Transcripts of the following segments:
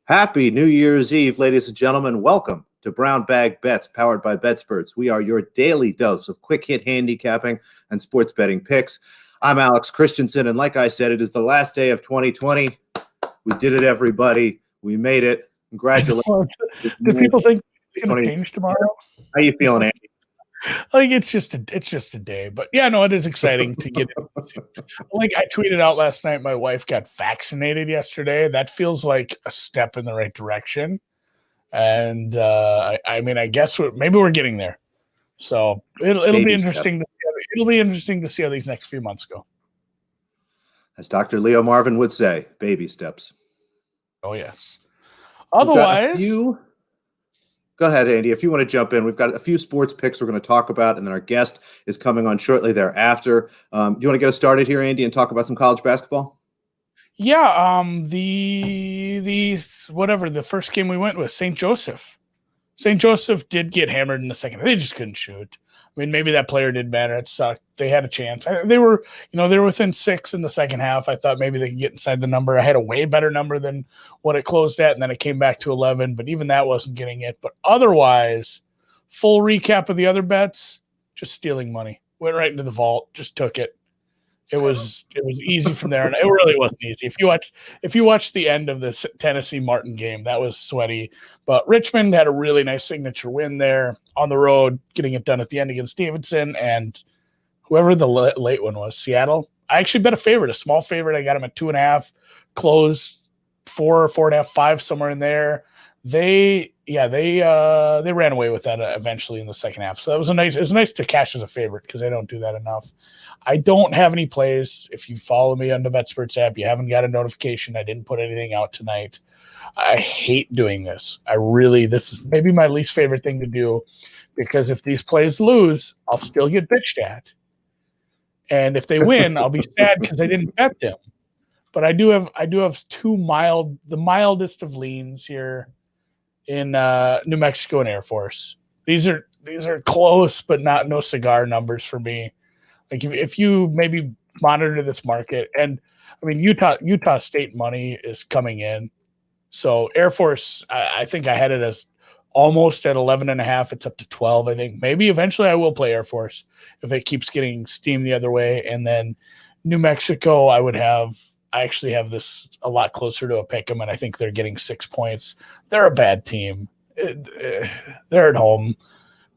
Happy New Year's Eve, ladies and gentlemen. Welcome to Brown Bag Bets, powered by BetSperts. We are your daily dose of quick hit handicapping and sports betting picks. I'm Alex Christensen, and like I said, it is the last day of 2020. We did it, everybody. We made it. Congratulations. Do people think it's going to change tomorrow? How you feeling, Andy? Like it's just a day, but yeah, no, it is exciting to get. Like I tweeted out last night, my wife got vaccinated yesterday. That feels like a step in the right direction, and I mean, I guess maybe we're getting there. So it'll be interesting. It'll be interesting to see how these next few months go. As Dr. Leo Marvin would say, baby steps. Oh yes. Otherwise, go ahead, Andy. If you want to jump in, we've got a few sports picks we're going to talk about, and then our guest is coming on shortly thereafter. Do you want to get us started here, Andy, and talk about some college basketball? Yeah. The first game we went with St. Joseph. St. Joseph did get hammered in the second. They just couldn't shoot. I mean, maybe that player did matter. It sucked. They had a chance. They were within 6 in the second half. I thought maybe they could get inside the number. I had a way better number than what it closed at, and then it came back to 11. But even that wasn't getting it. But otherwise, full recap of the other bets, just stealing money. Went right into the vault. Just took it. It was easy from there, and it really wasn't easy. If you watch the end of the Tennessee Martin game, that was sweaty. But Richmond had a really nice signature win there on the road, getting it done at the end against Davidson, and whoever the late one was, Seattle. I actually bet a small favorite. I got them at 2.5, close 4, 4.5, 5, somewhere in there. They ran away with that eventually in the second half. So it was nice to cash as a favorite because I don't do that enough. I don't have any plays. If you follow me on the BetSperts app, you haven't got a notification. I didn't put anything out tonight. I hate doing this. This is maybe my least favorite thing to do because if these plays lose, I'll still get bitched at. And if they win, I'll be sad because I didn't bet them. But I do have the mildest of leans here in New Mexico and Air Force. These are close, but no cigar numbers for me. Like if you maybe monitor this market, and I mean Utah State money is coming in, so Air Force I think I had it as almost at 11.5. It's up to 12. I think maybe eventually I will play Air Force if it keeps getting steam the other way, and then New Mexico I actually have this a lot closer to a pick 'em, and I think they're getting 6 points. They're a bad team. They're at home,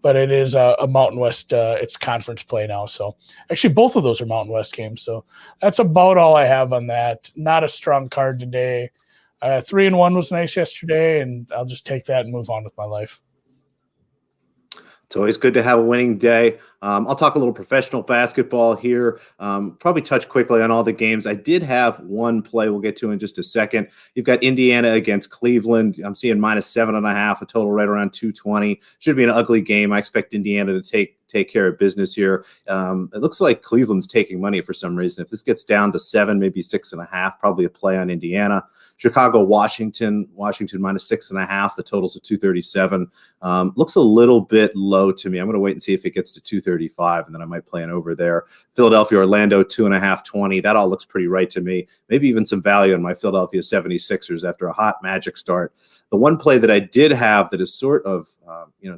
but it is a Mountain West. It's conference play now, so actually both of those are Mountain West games. So that's about all I have on that. Not a strong card today. 3-1 was nice yesterday, and I'll just take that and move on with my life. It's always good to have a winning day. I'll talk a little professional basketball here. Probably touch quickly on all the games. I did have one play we'll get to in just a second. You've got Indiana against Cleveland. I'm seeing -7.5, a total right around 220. Should be an ugly game. I expect Indiana to take care of business here. It looks like Cleveland's taking money for some reason. If this gets down to 7, maybe 6.5, probably a play on Indiana. Chicago, Washington -6.5. The totals of 237. Looks a little bit low to me. I'm going to wait and see if it gets to 235, and then I might play an over there. Philadelphia, Orlando, 2.5, 20. That all looks pretty right to me. Maybe even some value in my Philadelphia 76ers after a hot Magic start. The one play that I did have that is sort of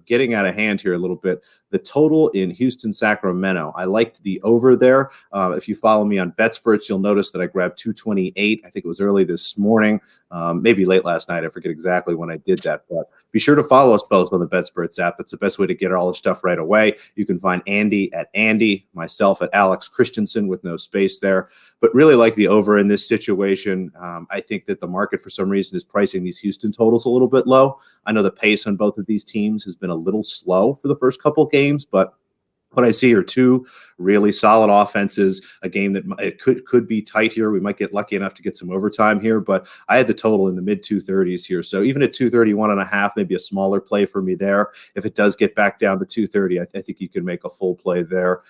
getting out of hand here a little bit, the total in Houston, Sacramento. I liked the over there. If you follow me on BetSperts, you'll notice that I grabbed 228. I think it was early this morning, maybe late last night. I forget exactly when I did that, but be sure to follow us both on the BetSperts app. It's the best way to get all the stuff right away. You can find Andy at Andy, myself at Alex Christensen with no space there, but really like the over in this situation. I think that the market for some reason is pricing these Houston totals a little bit low. I know the pace on both of these teams has been a little slow for the first couple games, but what I see are two really solid offenses, a game that it could be tight here. We might get lucky enough to get some overtime here, but I had the total in the mid 230s here. So even at 231.5, maybe a smaller play for me there. If it does get back down to 230, I think you can make a full play there.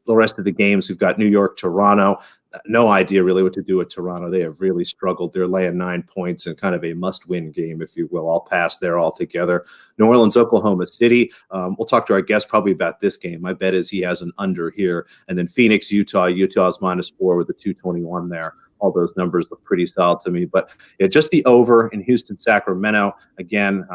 The rest of the games, we've got New York, Toronto. No idea really what to do with Toronto. They have really struggled. They're laying 9 points in kind of a must-win game, if you will. I'll pass there altogether. New Orleans, Oklahoma City. We'll talk to our guest probably about this game. My bet is he has an under here. And then Phoenix, Utah. Utah's -4 with the 221 there. all those numbers look pretty solid to me. But yeah, just the over in Houston, Sacramento. Again,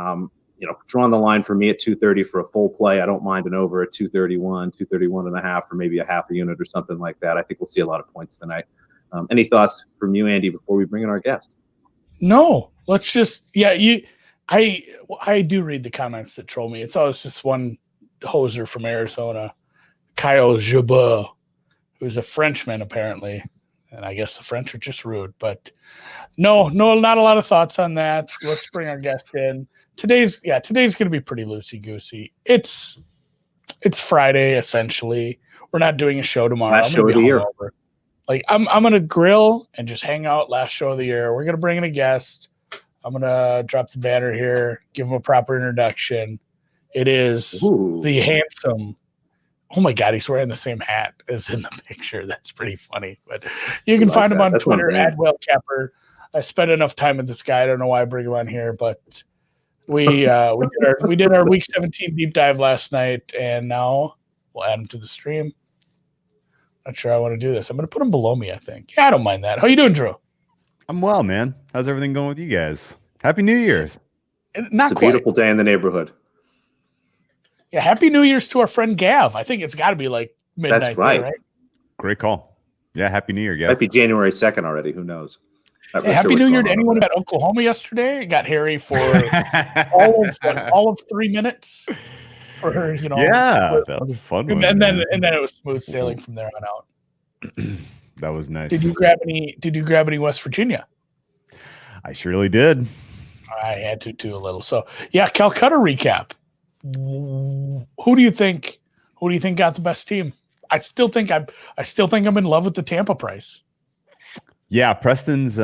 drawing the line for me at 230 for a full play. I don't mind an over at 231, 231 and a half, or maybe a half a unit or something like that. I think we'll see a lot of points tonight. Any thoughts from you, Andy, before we bring in our guest? No, let's just, I do read the comments that troll me. It's always just one hoser from Arizona, Kyle Jabot, who's a Frenchman apparently, and I guess the French are just rude. But no, not a lot of thoughts on that. Let's bring our guest in. Today's going to be pretty loosey goosey. It's Friday essentially. We're not doing a show tomorrow. Last show of the year. Like I'm gonna grill and just hang out. Last show of the year. We're gonna bring in a guest. I'm gonna drop the banner here, give him a proper introduction. It is the handsome. Oh my God, he's wearing the same hat as in the picture. That's pretty funny. But you can find him on Twitter at @WellCapper. I spent enough time with this guy. I don't know why I bring him on here, but we did our Week 17 deep dive last night, and now we'll add him to the stream. Not sure I want to do this. I'm going to put him below me, I think. Yeah, I don't mind that. How you doing, Drew? I'm well, man. How's everything going with you guys? Happy New Year's. It's a beautiful day in the neighborhood. Yeah, Happy New Year's to our friend Gav. I think it's got to be like midnight. That's right. There, right? Great call. Yeah, Happy New Year, Gav. Might be January 2nd already. Who knows? Hey, Happy New Year to anyone at Oklahoma yesterday. It got hairy for all of 3 minutes. For her, yeah, that was a fun one. And then it was smooth sailing from there on out. That was nice. Did you grab any West Virginia? I surely did. I had to too a little. So yeah, Calcutta recap. Who do you think got the best team? I still think I'm in love with the Tampa price. Yeah, Preston's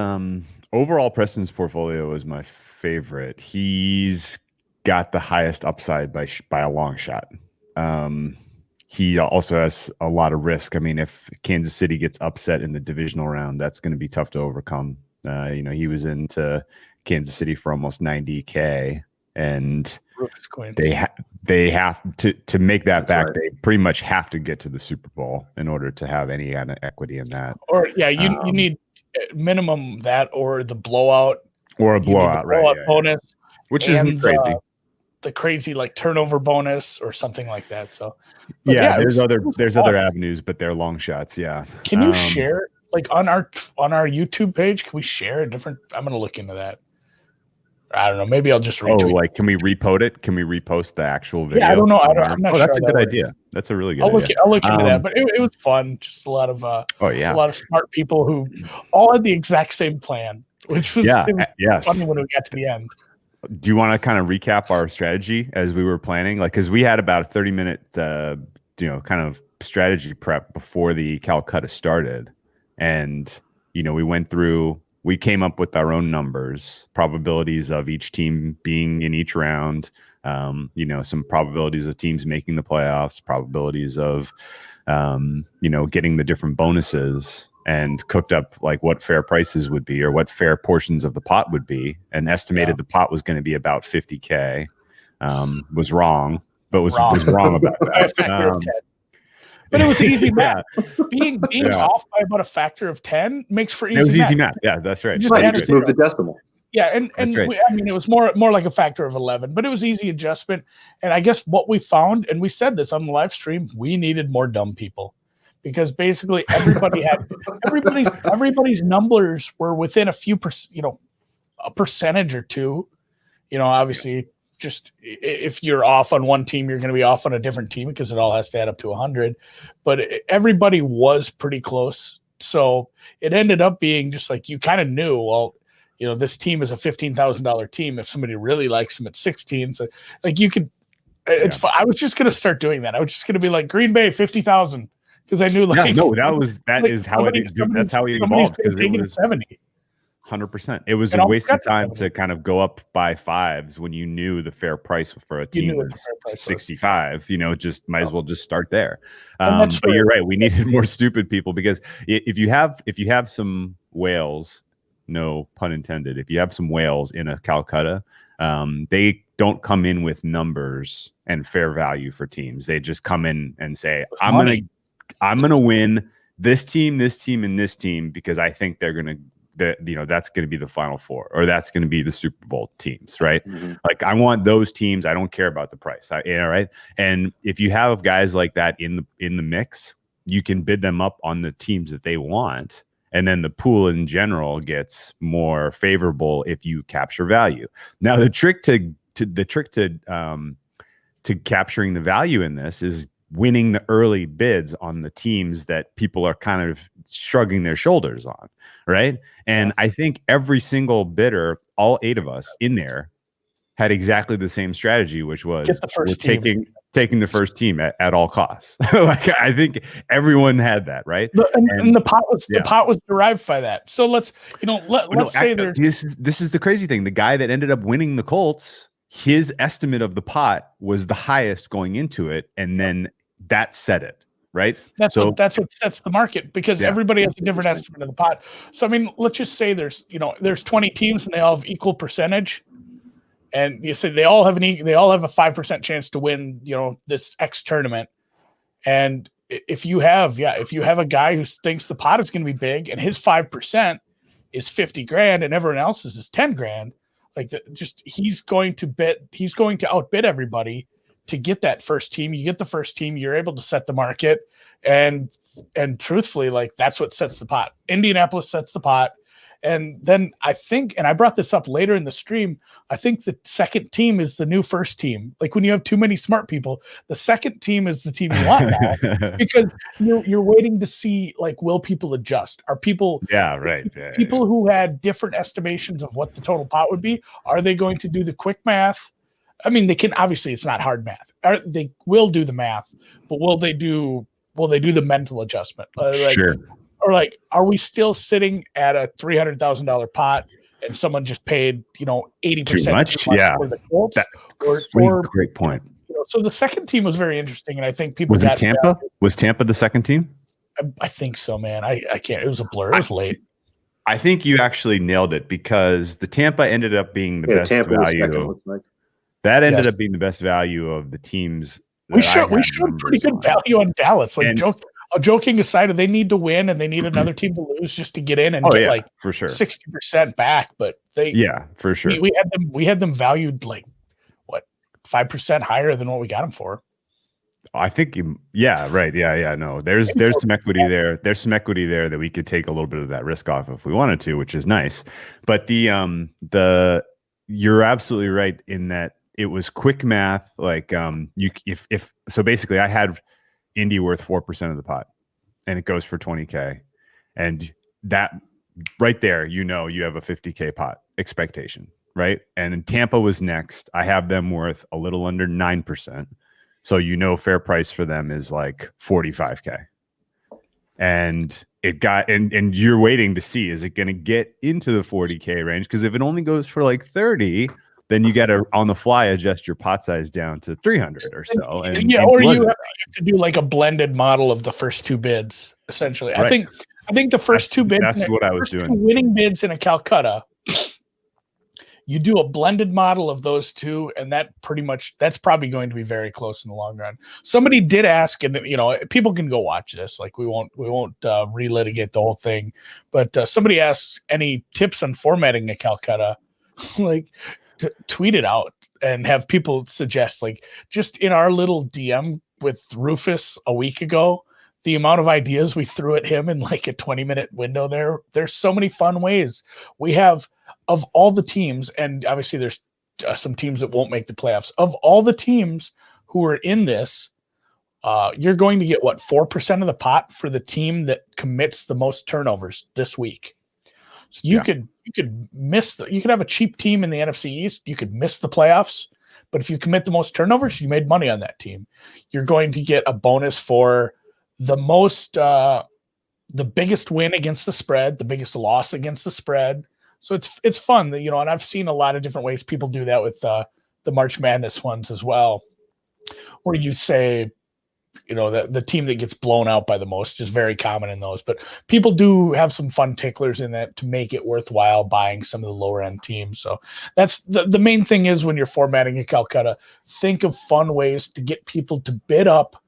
overall portfolio is my favorite. He's got the highest upside by a long shot. He also has a lot of risk. I mean, if Kansas City gets upset in the divisional round, that's going to be tough to overcome. He was into Kansas City for almost 90K, and they have to make that back. Right. They pretty much have to get to the Super Bowl in order to have any kind of equity in that. Or you need minimum that or the blowout or a blowout, right? Bonus, which isn't crazy. The crazy like turnover bonus or something like that. So there's other avenues, but they're long shots. Yeah. Can you share like on our YouTube page? Can we share a different? I'm gonna look into that. I don't know. Maybe I'll just retweet. Oh, like can we repost it? Can we repost the actual video? Yeah, I don't know. I'm not sure. That's a good idea. That's a really good idea. I'll look into that. But it was fun. Just a lot of a lot of smart people who all had the exact same plan, which was funny when we got to the end. Do you want to kind of recap our strategy as we were planning? Like, because we had about a 30-minute, kind of strategy prep before the Calcutta started. And, we came up with our own numbers, probabilities of each team being in each round, some probabilities of teams making the playoffs, probabilities of, getting the different bonuses, and cooked up like what fair prices would be or what fair portions of the pot would be, and estimated the pot was going to be about 50K. Was wrong, but was wrong about that. But it was easy math. Being off by about a factor of 10 makes for easy math. It was easy math. Yeah, that's right. You just move the decimal. Yeah, and right. It was more like a factor of 11, but it was easy adjustment. And I guess what we found, and we said this on the live stream, we needed more dumb people. Because basically everybody's numbers were within a few a percentage or two. Obviously, just if you're off on one team, you're going to be off on a different team because it all has to add up to 100. But everybody was pretty close, so it ended up being just like you kind of knew. Well, this team is a $15,000 team. If somebody really likes them at 16, so like you could. It's fun. I was just going to to doing that. I was just going to be like Green Bay 50,000. Because I knew, that's how it evolved. Because it was 70. 100%. It was a waste of time to kind of go up by fives when you knew the fair price for a team was 65. Just might as well just start there. But you're right. We needed more stupid people because if you have some whales, no pun intended, if you have some whales in a Calcutta, they don't come in with numbers and fair value for teams. They just come in and say, I'm gonna win this team, and this team, because I think they're going to, that's going to be the Final Four, or that's going to be the Super Bowl teams, right? Like, I want those teams. I don't care about the price. Right. And if you have guys like that in the mix, you can bid them up on the teams that they want, and then the pool in general gets more favorable if you capture value. Now, the trick to capturing the value in this is winning the early bids on the teams that people are kind of shrugging their shoulders on, right? And I think every single bidder, all 8 of us in there, had exactly the same strategy, which was taking the first team at all costs. Like, I think everyone had that, right? And the pot was derived by that. So let's say this is the crazy thing. The guy that ended up winning the Colts, his estimate of the pot was the highest going into it, and then that set it, right? That's what sets the market, because everybody has a different estimate of the pot. So I mean, let's just say there's 20 teams and they all have equal percentage, and you say they all have a 5% chance to win, this X tournament. And if you have a guy who thinks the pot is going to be big and his 5% is 50 grand and everyone else's is 10 grand, he's going to outbid everybody to get that first team. You get the first team, you're able to set the market, and truthfully, like, that's what sets the pot. Indianapolis sets the pot. And then I think, and I brought this up later in the stream, I think the second team is the new first team. Like, when you have too many smart people, the second team is the team you want now, because you're waiting to see, like, will people adjust? Are people people who had different estimations of what the total pot would be, are they going to do the quick math? I mean, they can, obviously it's not hard math. They will do the math, but will they do the mental adjustment? Sure. Or, like, are we still sitting at a $300,000 pot and someone just paid 80% too much for the Colts? Great point. So the second team was very interesting, and I think people was it Tampa? Was Tampa the second team? I think so, man. I can't. It was a blur. It was late. I think you actually nailed it, because the Tampa ended up being the best value. That ended up being the best value of the teams. We showed pretty good value on Dallas. Like, joking aside, they need to win and they need another team to lose just to get in and get for sure 60% back. But for sure we had them valued, like, what, 5% higher than what we got them for. I think no, there's some equity there. There's some equity there that we could take a little bit of that risk off if we wanted to, which is nice. But you're absolutely right in that it was quick math. Like, so basically I had Indy worth 4% of the pot, and it goes for 20K, and that right there, you have a 50K pot expectation, right? And Tampa was next. I have them worth a little under 9%. So, fair price for them is like 45K. And it got, and you're waiting to see, is it going to get into the 40K range? Because if it only goes for like 30, then you got to, on the fly, adjust your pot size down to 300 or so. And or you have to do like a blended model of the first two bids, essentially. Right. I think the first two bids, that's what I was doing. Winning bids in a Calcutta, you do a blended model of those two, and that's probably going to be very close in the long run. Somebody did ask, and people can go watch this. Like, we won't relitigate the whole thing, but somebody asked any tips on formatting a Calcutta, like, tweet it out and have people suggest, like, just in our little DM with Rufus a week ago, the amount of ideas we threw at him in like a 20-minute window there's so many fun ways. We have, of all the teams, and obviously there's some teams that won't make the playoffs, of all the teams who are in this, you're going to get 4% of the pot for the team that commits the most turnovers this week. So you could you could have a cheap team in the NFC East. You could miss the playoffs, but if you commit the most turnovers, you made money on that team. You're going to get a bonus for the biggest win against the spread, the biggest loss against the spread. So it's fun, and I've seen a lot of different ways people do that with the March Madness ones as well, where you say, the team that gets blown out by the most is very common in those, but people do have some fun ticklers in that to make it worthwhile buying some of the lower end teams. So that's the main thing is, when you're formatting a Calcutta, think of fun ways to get people to bid up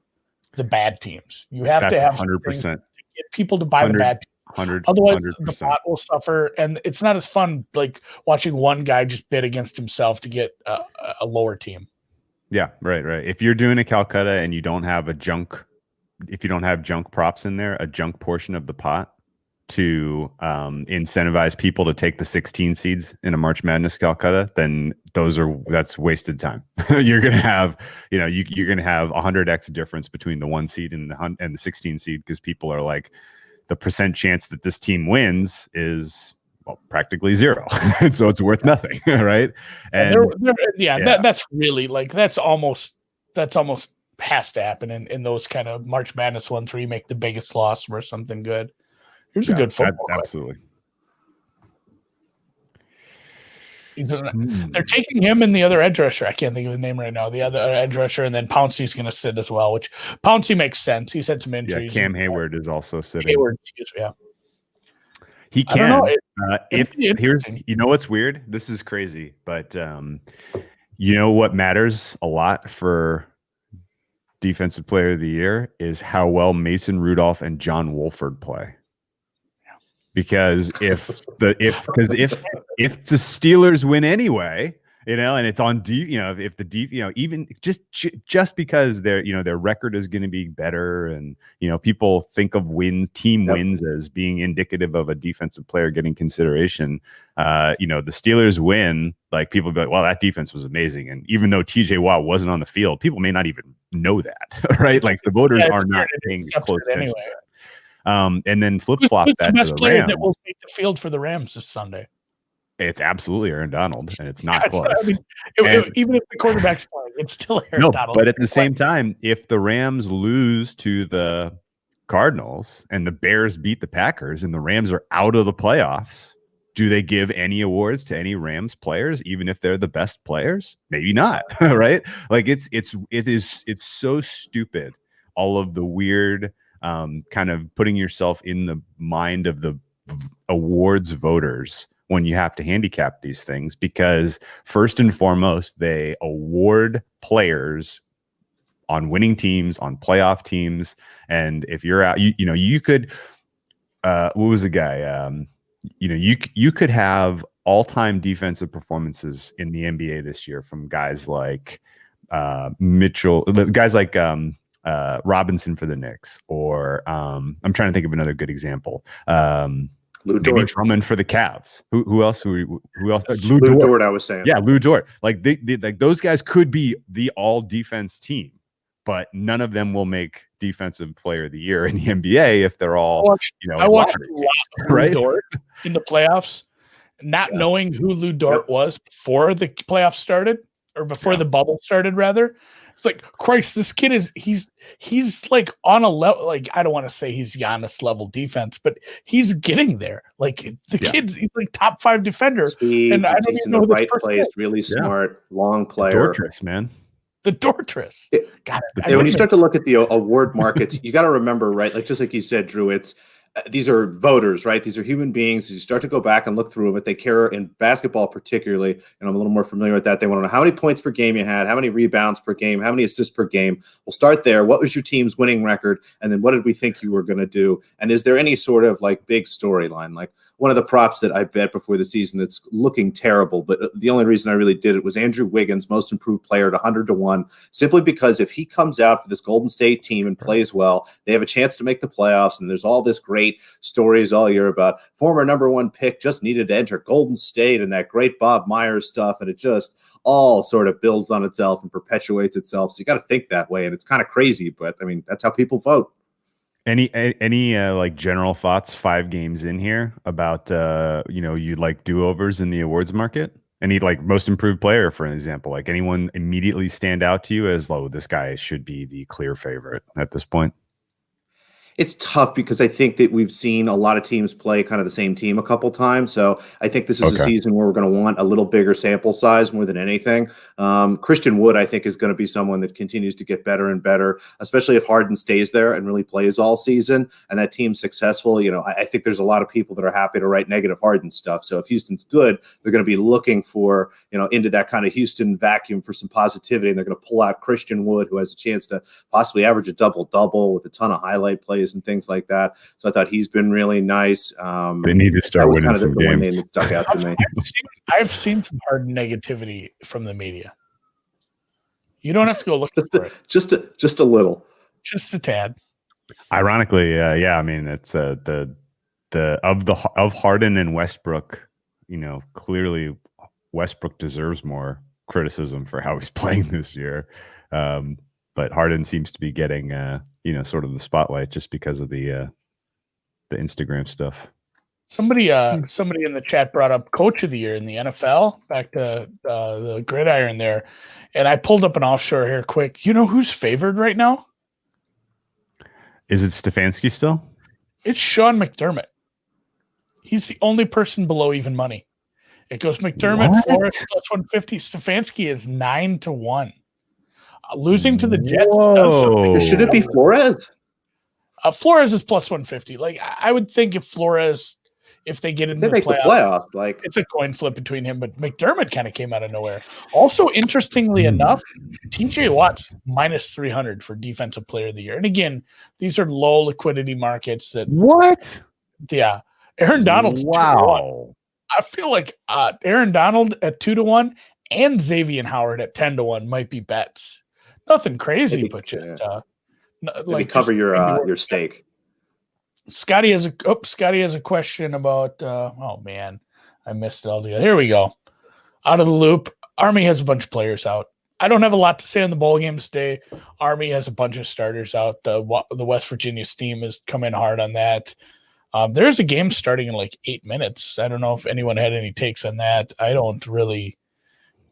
the bad teams. You have to have 100% get people to buy the 100, bad. 100, Otherwise, 100%. the pot will suffer, and it's not as fun like watching one guy just bid against himself to get a lower team. Yeah, right. If you're doing a Calcutta and you don't have if you don't have junk props in there, a junk portion of the pot to incentivize people to take the 16 seeds in a March Madness Calcutta, then that's wasted time. You're gonna have, you're gonna have 100x difference between the 1 seed and the 16 seed, because people are like, the percent chance that this team wins is practically 0, and so it's worth nothing, right? And that's really like that's almost has to happen in those kind of March Madness ones where you make the biggest loss for something good. Here's a good football. Absolutely. They're taking him and the other edge rusher. I can't think of the name right now. The other edge rusher, and then Pouncey's going to sit as well, which Pouncey makes sense. He's had some injuries. Yeah, Cam Hayward is also sitting. He can. I don't know. You know what's weird? This is crazy, but you know what matters a lot for Defensive Player of the Year is how well Mason Rudolph and John Wolford play. Because if the Steelers win anyway, and it's on if the even just because their record is going to be better, and people think of wins as being indicative of a defensive player getting consideration. The Steelers win, like people be like, well, that defense was amazing, and even though TJ Watt wasn't on the field, people may not even know that, right? Like the voters are not paying close attention to that. And then flip-flop that the best player Rams. That will take the field for the Rams this Sunday. It's absolutely Aaron Donald, and it's not close. Even if the quarterback's playing, it's still Aaron Donald. But at the same time, if the Rams lose to the Cardinals and the Bears beat the Packers and the Rams are out of the playoffs, do they give any awards to any Rams players, even if they're the best players? Maybe not, right? Like it's so stupid. All of the weird kind of putting yourself in the mind of the awards voters when you have to handicap these things, because first and foremost, they award players on winning teams, on playoff teams. And if you're out, you could, what was the guy? You could have all-time defensive performances in the NBA this year from guys like Mitchell, guys like Robinson for the Knicks, or I'm trying to think of another good example. Lou maybe Dort. Drummond for the Cavs. Who else? Who else? Lou Dort. I was saying. Yeah, Lou Dort. Like they like those guys could be the all defense team, but none of them will make Defensive Player of the Year in the NBA if they're all I watched right? Lou Dort in the playoffs, not knowing who Lou Dort was before the playoffs started, or before the bubble started, rather. It's like, Christ, this kid he's like on a level, like, I don't want to say he's Giannis level defense, but he's getting there. Like the kid's he's like top 5 defender. Speed, and I don't even know the right this place, really smart, long player. Dortress, man. The Dortress. When you start to look at the award markets, you got to remember, right? Like, just like you said, Drew, it's these are voters, right? These are human beings. As you start to go back and look through it, they care in basketball particularly, and I'm a little more familiar with that. They want to know how many points per game you had, how many rebounds per game, how many assists per game. We'll start there. What was your team's winning record? And then what did we think you were going to do? And is there any sort of like big storyline? Like one of the props that I bet before the season that's looking terrible, but the only reason I really did it was Andrew Wiggins, most improved player at 100-1, simply because if he comes out for this Golden State team and plays well, they have a chance to make the playoffs. And there's all this great stories all year about former #1 pick just needed to enter Golden State and that great Bob Myers stuff. And it just all sort of builds on itself and perpetuates itself. So you got to think that way. And it's kind of crazy, but I mean, that's how people vote. Any like general thoughts 5 games in here about you like do-overs in the awards market? Any like most improved player, for an example? Like anyone immediately stand out to you as, this guy should be the clear favorite at this point? It's tough because I think that we've seen a lot of teams play kind of the same team a couple times. So I think this is a season where we're going to want a little bigger sample size more than anything. Christian Wood, I think, is going to be someone that continues to get better and better, especially if Harden stays there and really plays all season and that team's successful. I think there's a lot of people that are happy to write negative Harden stuff. So if Houston's good, they're going to be looking for, into that kind of Houston vacuum for some positivity. And they're going to pull out Christian Wood, who has a chance to possibly average a double-double with a ton of highlight plays changes and things like that. So I thought he's been really nice. They need to start winning some the one name games. that stuck out to me. I've seen some hard negativity from the media. You don't have to go looking for it. Just a little. Just a tad. Ironically, yeah. I mean, it's of Harden and Westbrook. Clearly Westbrook deserves more criticism for how he's playing this year, but Harden seems to be getting sort of the spotlight just because of the Instagram stuff. Somebody in the chat brought up Coach of the Year in the NFL. Back to the gridiron there, and I pulled up an offshore here quick. You know who's favored right now? Is it Stefanski still? It's Sean McDermott. He's the only person below even money. It goes McDermott, Flores plus 150. Stefanski is 9-1. Losing to the Jets does something. Should it be Flores? Flores is plus 150. Like I would think if Flores, if they get into the playoffs, like it's a coin flip between him, but McDermott kind of came out of nowhere. Also, interestingly enough, TJ Watt's minus 300 for Defensive Player of the Year. And again, these are low liquidity markets that Yeah. Aaron Donald's 2-1. I feel like Aaron Donald at 2-1 and Xavier Howard at 10-1 might be bets. Nothing crazy, but just like cover your stake. Scotty has a question about oh man, I missed it all together. Here we go. Out of the loop. Army has a bunch of players out. I don't have a lot to say on the bowl games today. Army has a bunch of starters out. The West Virginia steam has come in hard on that. There's a game starting in like 8 minutes. I don't know if anyone had any takes on that. I don't really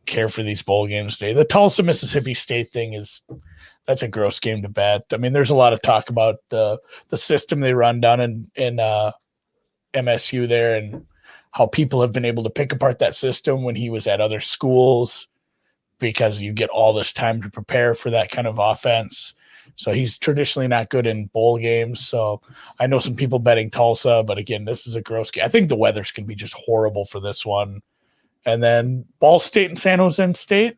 care for these bowl games today. The Tulsa Mississippi State thing that's a gross game to bet. I mean, there's a lot of talk about the system they run down in MSU there and how people have been able to pick apart that system when he was at other schools because you get all this time to prepare for that kind of offense. So he's traditionally not good in bowl games. So I know some people betting Tulsa, but again, this is a gross game. I think the weather's going to be just horrible for this one. And then Ball State and San Jose State.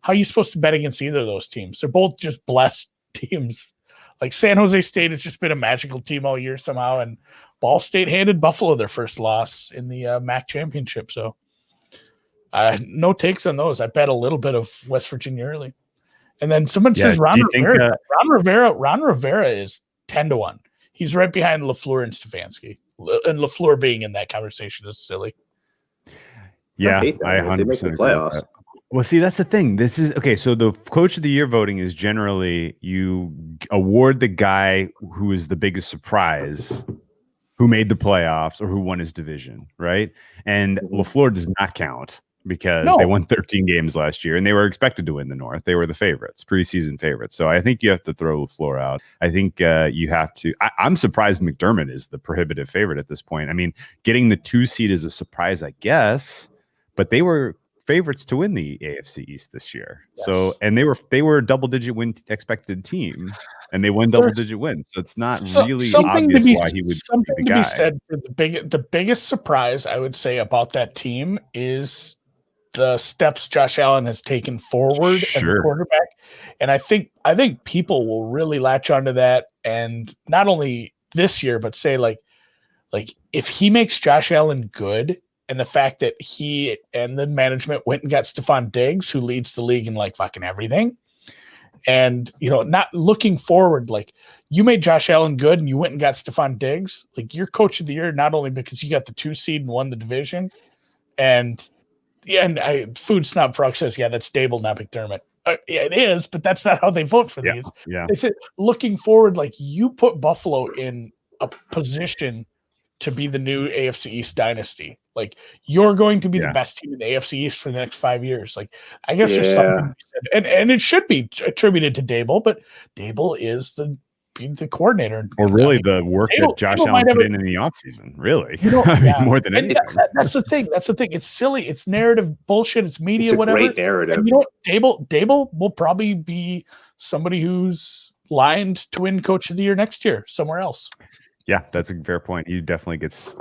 How are you supposed to bet against either of those teams? They're both just blessed teams. Like San Jose State has just been a magical team all year somehow, and Ball State handed Buffalo their first loss in the MAC championship. So no takes on those. I bet a little bit of West Virginia early. And then someone says Ron Rivera is 10-1. He's right behind LaFleur and Stefanski. And LaFleur being in that conversation is silly. Yeah, I 100% they make the playoffs. Well, see, that's the thing. This is okay. So the Coach of the Year voting is generally you award the guy who is the biggest surprise, who made the playoffs or who won his division, right? And LaFleur does not count because they won 13 games last year and they were expected to win the North. They were the favorites, preseason favorites. So I think you have to throw LaFleur out. I think you have to. I'm surprised McDermott is the prohibitive favorite at this point. I mean, getting the 2 seed is a surprise, I guess, but they were favorites to win the AFC East this year. Yes. So, and they were a double-digit win expected team, and they won double-digit wins. So it's not really obvious why he would be the guy. Be said for the biggest surprise I would say about that team is the steps Josh Allen has taken forward as a quarterback, and I think people will really latch onto that, and not only this year, but say like if he makes Josh Allen good. And the fact that he and the management went and got Stephon Diggs, who leads the league in like fucking everything. And, not looking forward, like you made Josh Allen good and you went and got Stephon Diggs. Like you're Coach of the Year, not only because you got the 2 seed and won the division. And Food Snob Frog says, yeah, that's Dable, not McDermott. Yeah, it is, but that's not how they vote for these. Yeah. They said, looking forward, like you put Buffalo in a position to be the new AFC East dynasty. Like you're going to be the best team in the AFC East for the next 5 years. Like I guess there's something to be said. And it should be attributed to Dable, but Dable is the coordinator. Or really the work that Josh Allen put in the offseason, really. More than anything. That's the thing. It's silly. It's narrative bullshit. It's media, it's a whatever. Great narrative. And Dable will probably be somebody who's lined to win Coach of the Year next year somewhere else. Yeah, that's a fair point. He definitely gets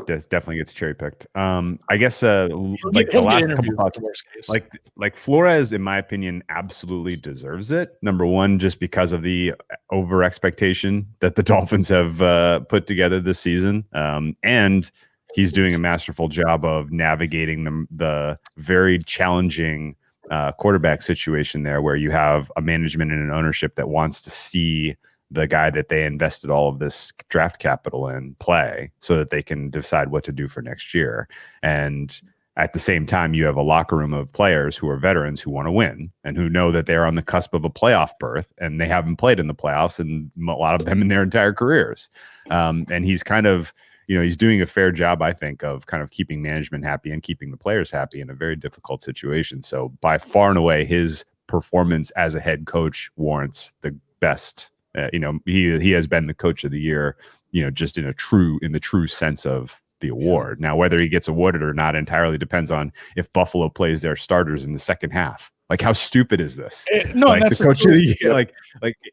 cherry picked. I guess He'll like get the last couple interviewed, thoughts, worst case. like Flores, in my opinion, absolutely deserves it. Number one, just because of the over expectation that the Dolphins have put together this season, and he's doing a masterful job of navigating the very challenging quarterback situation there, where you have a management and an ownership that wants to see the guy that they invested all of this draft capital in play so that they can decide what to do for next year. And at the same time, you have a locker room of players who are veterans who want to win and who know that they're on the cusp of a playoff berth, and they haven't played in the playoffs, and a lot of them in their entire careers. And he's kind of, he's doing a fair job, I think, of kind of keeping management happy and keeping the players happy in a very difficult situation. So by far and away, his performance as a head coach warrants the best. He has been the coach of the year, just in the true sense of the award. Now, whether he gets awarded or not entirely depends on if Buffalo plays their starters in the second half. Like, how stupid is this? No, like that's the coach of the year. Like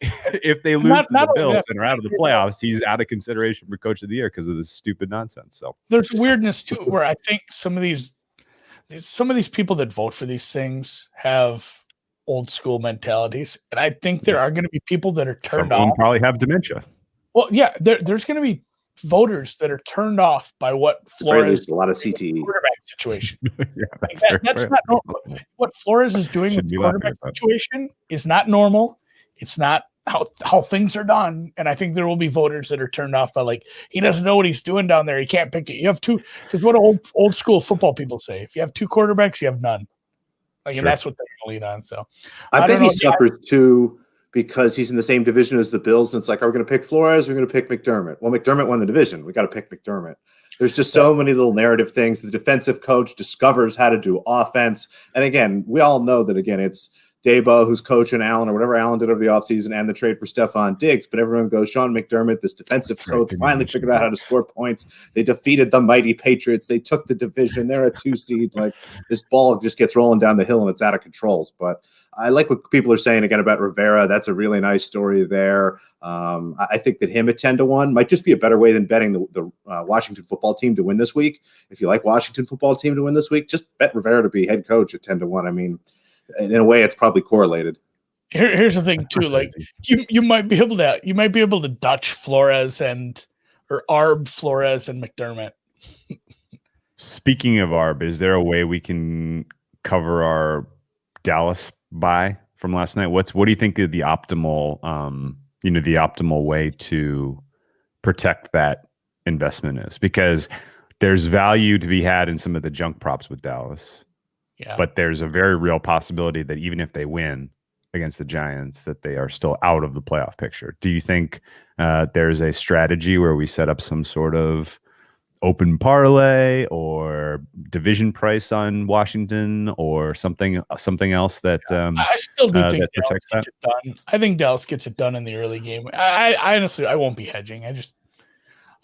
if they lose to the Bills and are out of the playoffs, he's out of consideration for coach of the year because of this stupid nonsense. So there's weirdness too, where I think some of these people that vote for these things have old school mentalities, and I think there are going to be people that are turned off. Probably have dementia. Well, yeah, there's going to be voters that are turned off by what Flores a lot of CTE quarterback situation. Yeah, that's not normal. What Flores is doing with the quarterback situation is not normal. It's not how things are done, and I think there will be voters that are turned off by, like, he doesn't know what he's doing down there. He can't pick it. You have two, because what old school football people say: if you have two quarterbacks, you have none. And that's what they're going to lead on. So I bet he suffers too, because he's in the same division as the Bills, and it's like, are we going to pick Flores? Or are we going to pick McDermott? Well, McDermott won the division. We got to pick McDermott. There's just so many little narrative things. The defensive coach discovers how to do offense. And again, we all know that, again, it's Dabo who's coaching Allen, or whatever Allen did over the offseason, and the trade for Stephon Diggs. But everyone goes, Sean McDermott, this defensive coach, finally figured out how to score points. They defeated the mighty Patriots. They took the division. They're a 2 seed. Like, this ball just gets rolling down the hill and it's out of controls. But I like what people are saying again about Rivera. That's a really nice story there. I think that him at 10-1 might just be a better way than betting the Washington football team to win this week. If you like Washington football team to win this week, just bet Rivera to be head coach at 10-1. I mean, in a way, it's probably correlated. Here's the thing too: like, you might be able to Dutch Flores or Arb Flores and McDermott. Speaking of Arb, is there a way we can cover our Dallas buy from last night? What do you think of the optimal the optimal way to protect that investment is? Because there's value to be had in some of the junk props with Dallas. Yeah. But there's a very real possibility that even if they win against the Giants, that they are still out of the playoff picture. Do you think there's a strategy where we set up some sort of open parlay or division price on Washington or something else that I still do think that protects that? Done. I think Dallas gets it done in the early game. I honestly, I won't be hedging.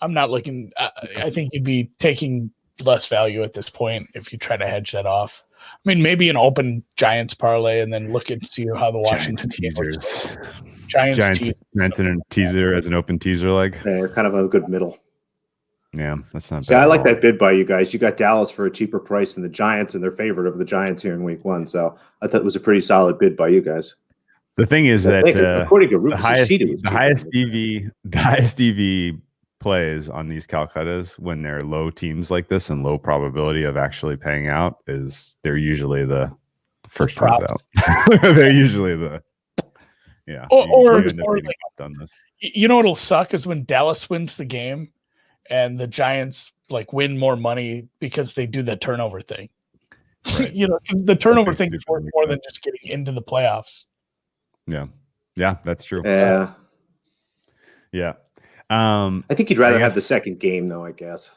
I'm not looking. I think you'd be taking less value at this point if you try to hedge that off. I mean, maybe an open Giants parlay and then look and see how the Washington teasers. Giants mention a teaser as an open teaser leg. Yeah, they're kind of a good middle. Yeah, that's not bad. Yeah, I like that bid by you guys. You got Dallas for a cheaper price than the Giants, and they're favored over the Giants here in week 1. So I thought it was a pretty solid bid by you guys. The thing is that according to Rufus, the highest EV plays on these Calcuttas when they're low teams like this and low probability of actually paying out is they're usually the first ones out. They're usually the or done this. You know what'll suck is when Dallas wins the game and the Giants like win more money because they do the turnover thing. Right. The turnover thing is worth more than just getting into the playoffs. Yeah, that's true. Yeah. I think you'd rather have the second game, though. I guess.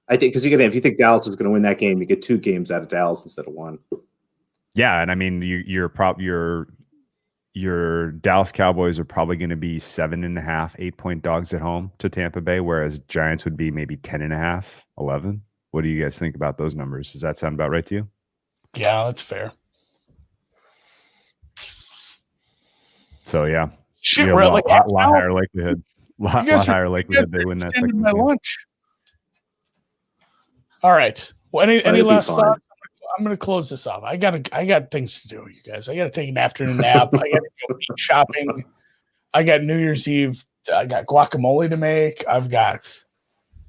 I think because if you think Dallas is going to win that game, you get 2 games out of Dallas instead of 1. Yeah, and I mean your Dallas Cowboys are probably going to be 7.5, 8-point dogs at home to Tampa Bay, whereas Giants would be maybe 10.5, 11. What do you guys think about those numbers? Does that sound about right to you? Yeah, that's fair. So yeah, we're at like a lot higher likelihood. lot higher likelihood they win that extended second my game. lunch. All right. Well, any last fine. thoughts? I'm going to close this off. I got things to do, you guys. I got to take an afternoon nap. I got to go meat shopping. I got New Year's Eve. I got guacamole to make. I've got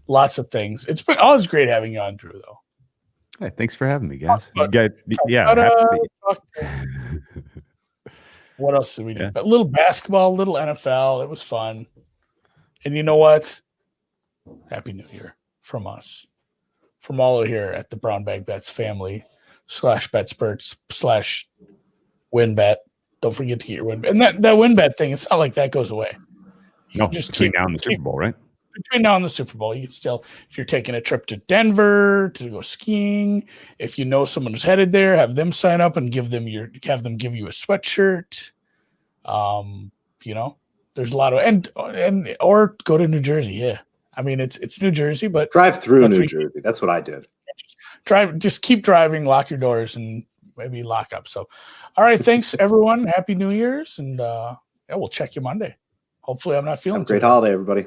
lots of things. It's been always great having you on, Drew, though. Hey, thanks for having me, guys. What else did we do? Yeah. A little basketball, a little NFL. It was fun. And you know what? Happy New Year from us. From all of here at the Brown Bag Bets family /BetSperts/WinBet. Don't forget to get your WinBet. And that WinBet thing, it's not like that goes away. No, just between now and the Super Bowl, right? Between now and the Super Bowl, you can still, if you're taking a trip to Denver to go skiing, if you know someone who's headed there, have them sign up and have them give you a sweatshirt. There's a lot of or go to New Jersey. Yeah, I mean it's New Jersey, but drive through New Jersey. That's what I did. Just keep driving, lock your doors, and maybe lock up. So, all right, thanks everyone. Happy New Year's, and we'll check you Monday. Hopefully, I'm not feeling Have a great holiday, everybody.